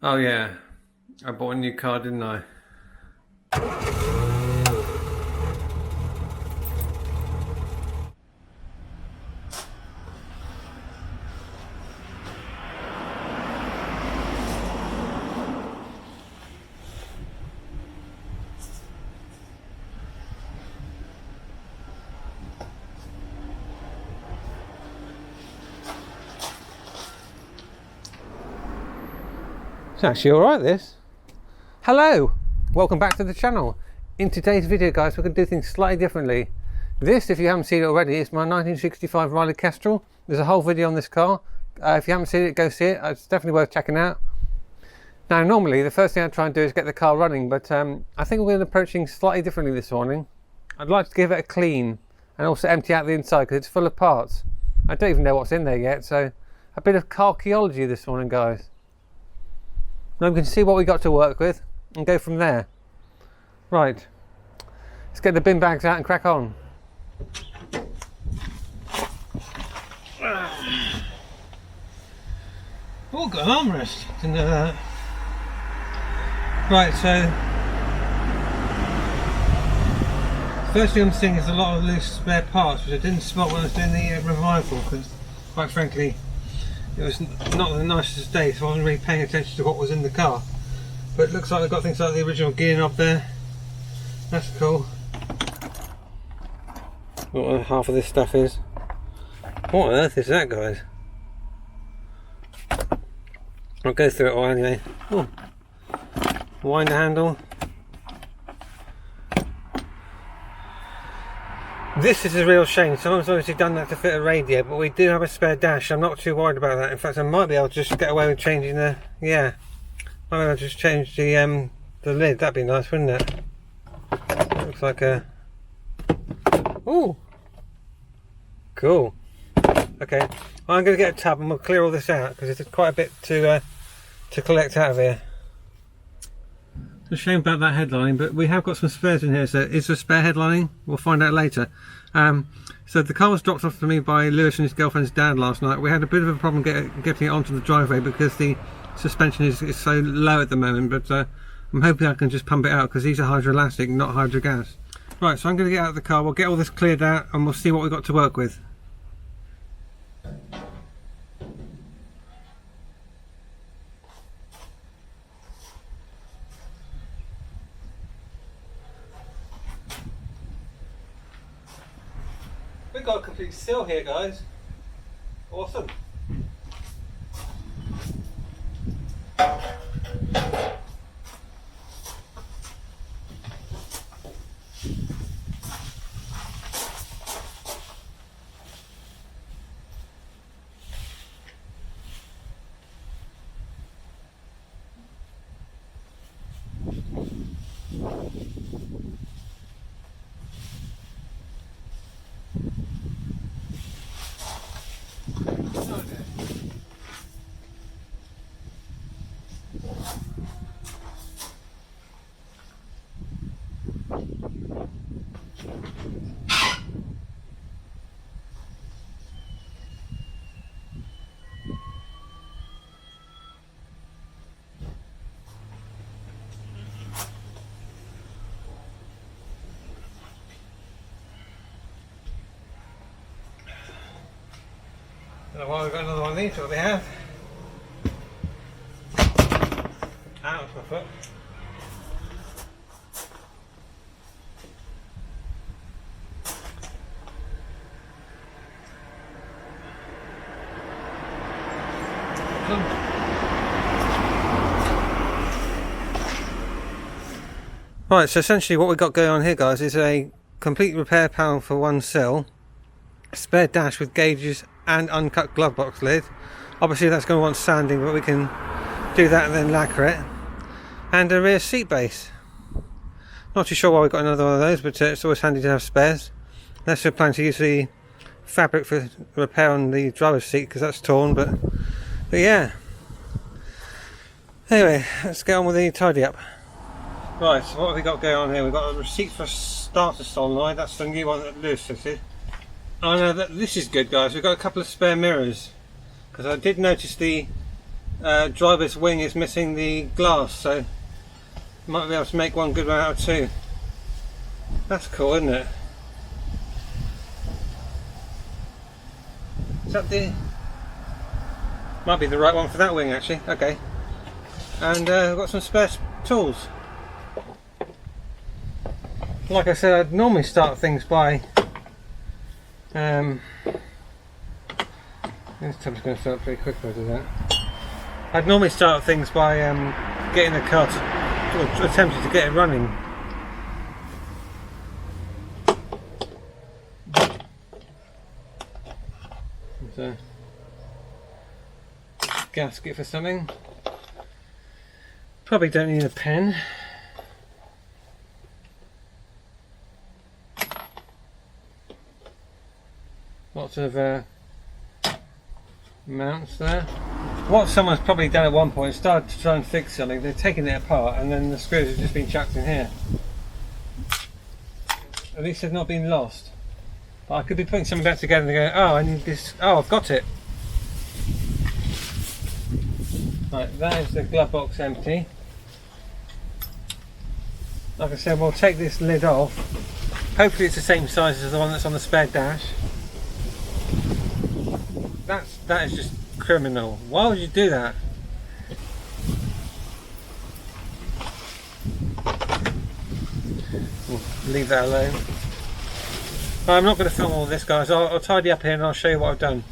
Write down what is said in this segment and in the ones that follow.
Oh yeah, I bought a new car, didn't I? It's actually alright, this. Hello! Welcome back to the channel. In today's video, guys, we're going to do things slightly differently. This, if you haven't seen it already, is my 1965 Riley Kestrel. There's a whole video on this car. If you haven't seen it, go see it. It's definitely worth checking out. Now, normally, the first thing I try and do is get the car running, but I think we're going to approach things slightly differently this morning. I'd like to give it a clean and also empty out the inside because it's full of parts. I don't even know what's in there yet, so a bit of archaeology this morning, guys. Now we can see what we got to work with and go from there. Right, let's get the bin bags out and crack on. Oh, got an armrest. Didn't know that. Right, so first thing I'm seeing is a lot of loose spare parts, which I didn't spot when I was doing the revival, because quite frankly it was not the nicest day, so I wasn't really paying attention to what was in the car. But it looks like they've got things like the original gear knob there. That's cool. What half of this stuff is. What on earth is that, guys? I'll go through it all anyway. Oh. Winder handle. This is a real shame. Someone's obviously done that to fit a radio, but we do have a spare dash. I'm not too worried about that. In fact, I might be able to just get away with changing the, might be able to just change the lid. That'd be nice, wouldn't it? Looks like a, ooh, cool. Okay, I'm going to get a tub and we'll clear all this out because it's quite a bit to collect out of here. It's a shame about that headlining, but we have got some spares in here. So is there spare headlining? We'll find out later. So the car was dropped off to me by Lewis and his girlfriend's dad last night. We had a bit of a problem getting it onto the driveway because the suspension is so low at the moment, but I'm hoping I can just pump it out because these are hydroelastic, not hydrogas. Right, so I'm going to get out of the car, we'll get all this cleared out and we'll see what we've got to work with. We've got a complete seal here, guys. Awesome. Don't know why we've got another one of these, what they have. Ouch, my foot. Right, so essentially what we've got going on here, guys, is a complete repair panel for one sill, a spare dash with gauges and uncut glove box lid. Obviously that's going to want sanding, but we can do that and then lacquer it. And a rear seat base. Not too sure why we've got another one of those, but it's always handy to have spares. Unless we're planning to use the fabric for repair on the driver's seat because that's torn, but yeah. Anyway, let's get on with the tidy up. Right, so what have we got going on here? We've got a receipt for a starter solenoid. That's the new one that Lewis fitted. Oh no, this is good, guys. We've got a couple of spare mirrors because I did notice the driver's wing is missing the glass, so might be able to make one good one out of two. That's cool, isn't it? Is that the... might be the right one for that wing actually. Okay. And I've got some spare tools. Like I said, I'd normally start things by this tub's going to fill up pretty quick if I do that. I'd normally start things by getting the car or attempting to get it running. So, gasket for something. Probably don't need a pen. Lots of mounts there. What someone's probably done at one point is started to try and fix something. They've taken it apart and then the screws have just been chucked in here. At least they've not been lost. But I could be putting something back together and go, oh, I need this. Oh, I've got it. Right, that is the glove box empty. Like I said, we'll take this lid off. Hopefully it's the same size as the one that's on the spare dash. That is just criminal. Why would you do that? We'll leave that alone. I'm not going to film all this, guys. I'll tidy up here and I'll show you what I've done.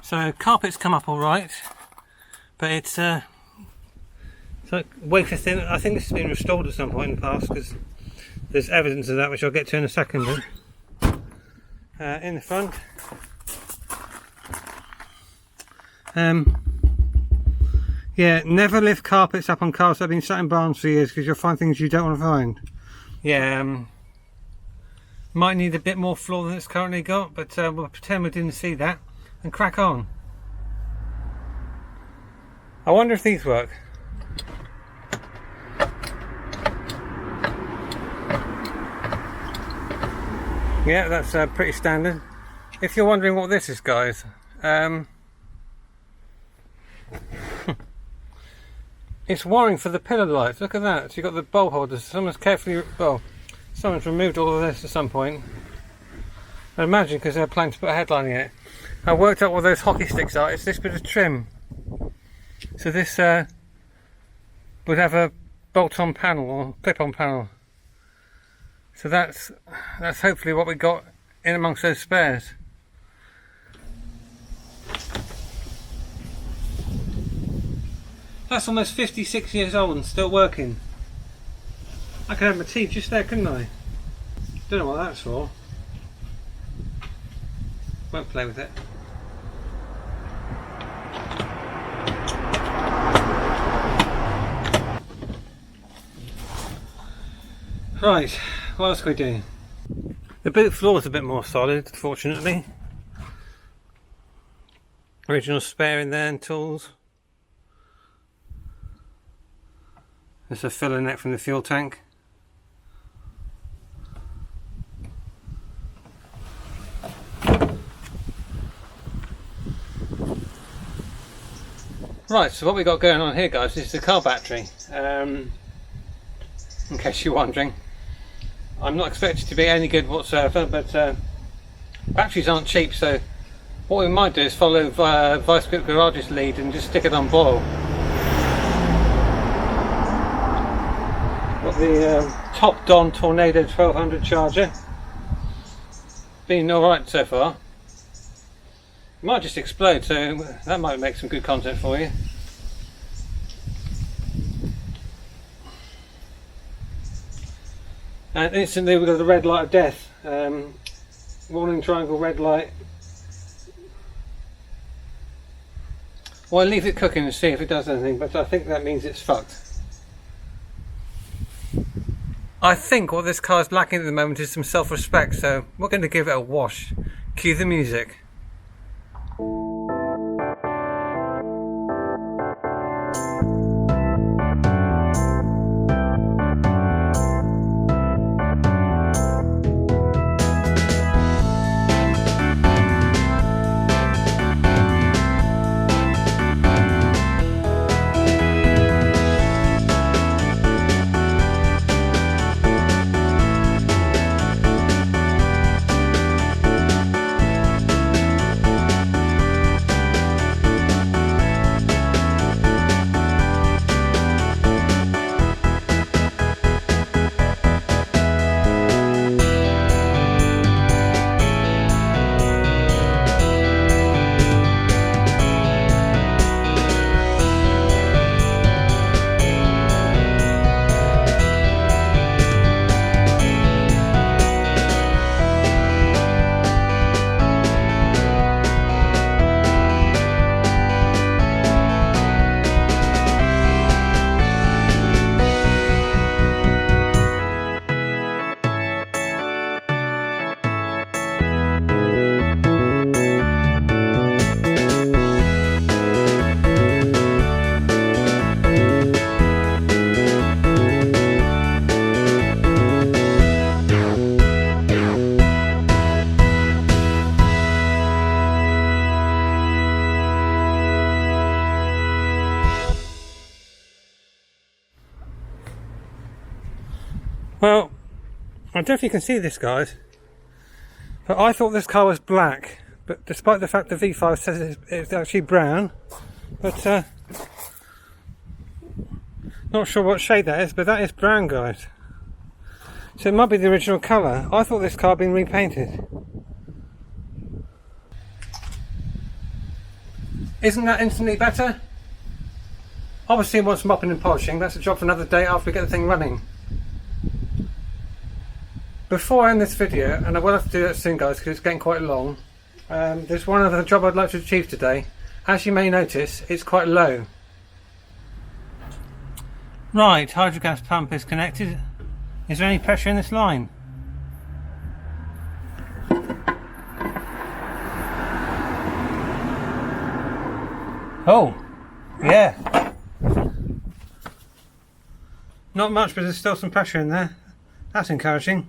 So carpet's come up all right, but it's like wafer thin. I think this has been restored at some point in the past because there's evidence of that, which I'll get to in a second. In the front, yeah, never lift carpets up on cars that have been sat in barns for years because you'll find things you don't want to find. Yeah, might need a bit more floor than it's currently got, but we'll pretend we didn't see that and crack on. I wonder if these work. Yeah, that's pretty standard. If you're wondering what this is, guys, it's wiring for the pillar lights. Look at that. So you've got the bulb holders. Someone's removed all of this at some point. I imagine because they're planning to put a headline in it. I worked out what those hockey sticks are. It's this bit of trim. So this would have a bolt-on panel or clip-on panel. So that's hopefully what we got in amongst those spares. That's almost 56 years old and still working. I could have my tea just there, couldn't I? Don't know what that's for. Won't play with it. Right, what else can we do? The boot floor is a bit more solid, fortunately. Original spare in there and tools. There's a filler neck from the fuel tank. Right, so what we got going on here, guys, is the car battery. In case you're wondering, I'm not expected to be any good whatsoever, but batteries aren't cheap, so what we might do is follow Vice Grip Garage's lead and just stick it on boil. Got the Top Don Tornado 1200 charger. Been alright so far. It might just explode, so that might make some good content for you. And instantly we've got the red light of death. Warning triangle, red light. Well, I'll leave it cooking and see if it does anything, but I think that means it's fucked. I think what this car is lacking at the moment is some self-respect, so we're going to give it a wash. Cue the music. Well, I don't know if you can see this, guys, but I thought this car was black, but despite the fact the V5 says it's actually brown, but not sure what shade that is, but that is brown, guys. So it might be the original colour. I thought this car had been repainted. Isn't that instantly better? Obviously it wants mopping and polishing. That's a job for another day after we get the thing running. Before I end this video, and I will have to do that soon, guys, because it's getting quite long, there's one other job I'd like to achieve today. As you may notice, it's quite low. Right, hydrogas pump is connected. Is there any pressure in this line? Oh, yeah. Not much, but there's still some pressure in there. That's encouraging.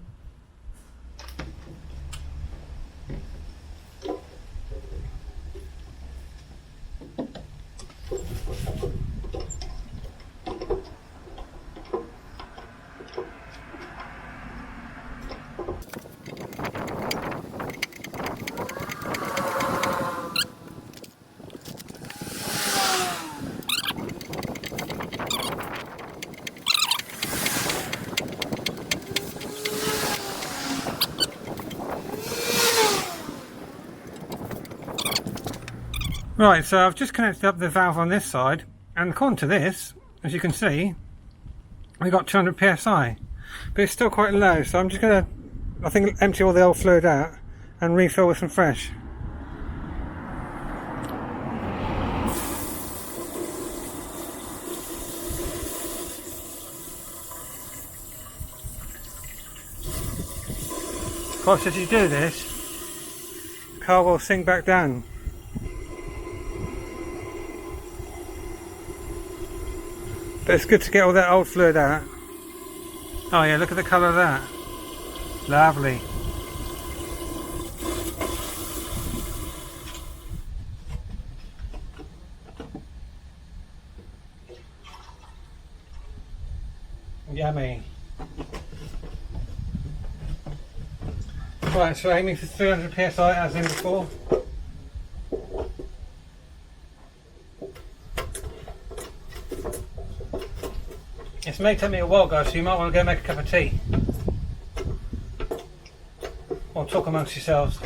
Right, so I've just connected up the valve on this side, And according to this, as you can see, we got 200 psi, but it's still quite low, so I'm just going to, I think, empty all the old fluid out and refill with some fresh. Of course, as you do this, the car will sink back down. But it's good to get all that old fluid out. Oh yeah, look at the colour of that. Lovely. Yummy. Right, so aiming for 300 psi as in before. This may take me a while, guys, so you might want to go make a cup of tea. Or talk amongst yourselves.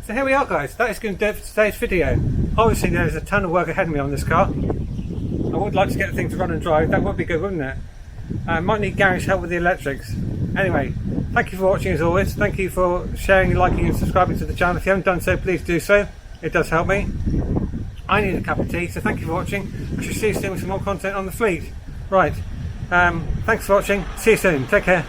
So here we are, guys, that is going to do it for today's video. Obviously there's a ton of work ahead of me on this car. I would like to get the thing to run and drive, that would be good, wouldn't it? Might need Gary's help with the electrics. Anyway, thank you for watching as always, thank you for sharing, liking and subscribing to the channel. If you haven't done so, please do so, it does help me. I need a cup of tea, so thank you for watching. I shall see you soon with some more content on the fleet. Right, thanks for watching, see you soon, take care.